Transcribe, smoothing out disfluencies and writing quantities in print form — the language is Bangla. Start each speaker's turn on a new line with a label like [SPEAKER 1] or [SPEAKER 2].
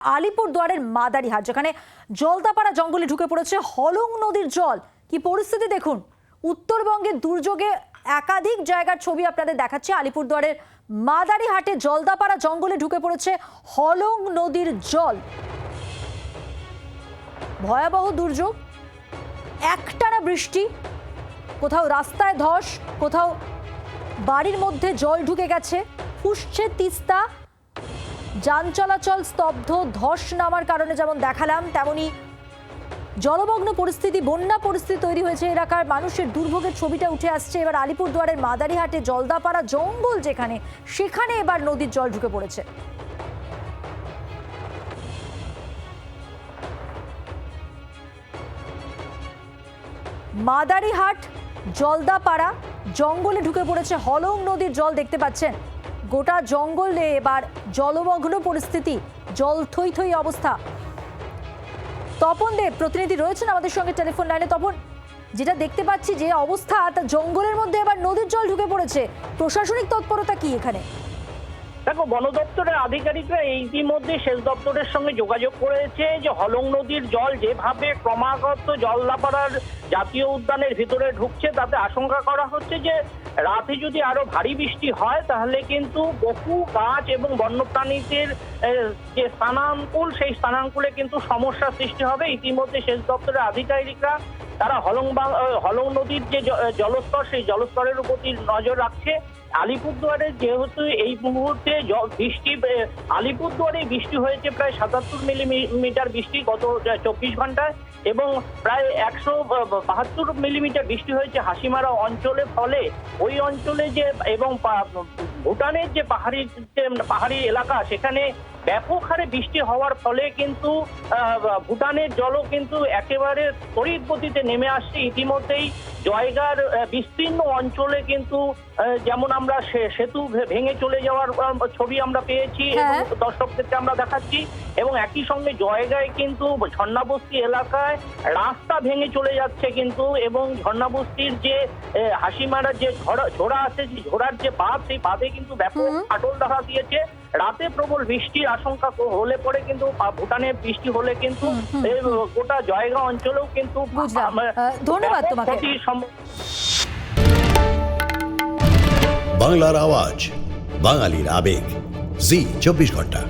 [SPEAKER 1] আলিপুরদুয়ারের মাদারিহাট, যেখানে জলদাপাড়া জঙ্গলে ঢুকে পড়েছে হলং নদীর জল। কি পরিস্থিতি দেখুন। উত্তরবঙ্গের দুর্যোগে একাধিক জায়গার ছবি আপনাদের দেখাচ্ছে। আলিপুরদুয়ারের মাদারিহাটে জলদাপাড়া জঙ্গলে ঢুকে পড়েছে হলং নদীর জল। ভয়াবহ দুর্যোগ, একটানা বৃষ্টি, কোথাও রাস্তায় ধস, কোথাও বাড়ির মধ্যে জল ঢুকে গেছে, ফুসছে তিস্তা, যান চলাচল স্তব্ধ। ধস নামার কারণে যেমন দেখালাম, তেমনি জলমগ্ন পরিস্থিতি, বন্যা পরিস্থিতি তৈরি হয়েছে এলাকার মানুষের দুর্ভোগের ছবিটা উঠে আসছে। এবার আলিপুরদুয়ারের মাদারিহাটে জলদাপাড়া জঙ্গল যেখানে, সেখানে এবার নদীর জল ঢুকে পড়েছে। মাদারিহাট জলদাপাড়া জঙ্গলে ঢুকে পড়েছে হলং নদীর জল। দেখতে পাচ্ছেন গোটা জঙ্গলে এবার জলমগ্ন পরিস্থিতি, জল থই থই অবস্থা। তপন দেব প্রতিনিধি রয়েছেন আমাদের সঙ্গে টেলিফোন লাইনে। তপন, যেটা দেখতে পাচ্ছি যে অবস্থা, তা জঙ্গলের মধ্যে এবার নদীর জল ঢুকে পড়েছে, প্রশাসনিক তৎপরতা কি এখানে?
[SPEAKER 2] দেখো, বন দপ্তরের আধিকারিকরা ইতিমধ্যে সেচ দপ্তরের সঙ্গে যোগাযোগ করেছে যে হলং নদীর জল যেভাবে ক্রমাগত জলদাপাড়ার জাতীয় উদ্যানের ভিতরে ঢুকছে, তাতে আশঙ্কা করা হচ্ছে যে রাতে যদি আরো ভারী বৃষ্টি হয় তাহলে কিন্তু বহু গাছ এবং বন্যপ্রাণীদের যে স্থানাঙ্কুল, সেই স্থানাঙ্কুলে কিন্তু সমস্যার সৃষ্টি হবে। ইতিমধ্যে সেচ দপ্তরের আধিকারিকরা তারা হলং নদীর যে জলস্তর, সেই জলস্তরের উপর নজর রাখছে। আলিপুরদুয়ারে যেহেতু এই মুহূর্তে বৃষ্টি, আলিপুরদুয়ারে বৃষ্টি হয়েছে প্রায় 77 মিলিমিটার বৃষ্টি গত 24 ঘন্টায়, এবং প্রায় 172 মিলিমিটার বৃষ্টি হয়েছে হাসিমারা অঞ্চলে। ফলে ওই অঞ্চলে যে এবং ভুটানের যে পাহাড়ি এলাকা, সেখানে ব্যাপক হারে বৃষ্টি হওয়ার ফলে কিন্তু ভুটানের জলও কিন্তু একেবারে তড়িৎ গতিতে নেমে আসছে। ইতিমধ্যেই জয়গার বিস্তীর্ণ অঞ্চলে কিন্তু যেমন আমরা সেতু ভেঙে চলে যাওয়ার ছবি আমরা পেয়েছি এবং দর্শকদেরকে আমরা দেখাচ্ছি, এবং একই সঙ্গে জয়গায় কিন্তু ঝর্ণাবস্তি এলাকায় রাস্তা ভেঙে চলে যাচ্ছে কিন্তু, এবং ঝর্ণাবস্তির যে হাসিমারার যে ঝোড়া আছে, যে ঝোড়ার যে বাঁধ, সেই বাঁধে কিন্তু ব্যাপক ফাটল দেখা দিয়েছে। রাতে প্রবল বৃষ্টির আশঙ্কা হলে পরে কিন্তু ভুটানে বৃষ্টি হলে কিন্তু গোটা জয়গা অঞ্চলেও কিন্তু
[SPEAKER 1] ধন্যবাদ তোমাকে।
[SPEAKER 3] বাংলার আওয়াজ, বাঙালির আবেগ, জি 24 ঘন্টা।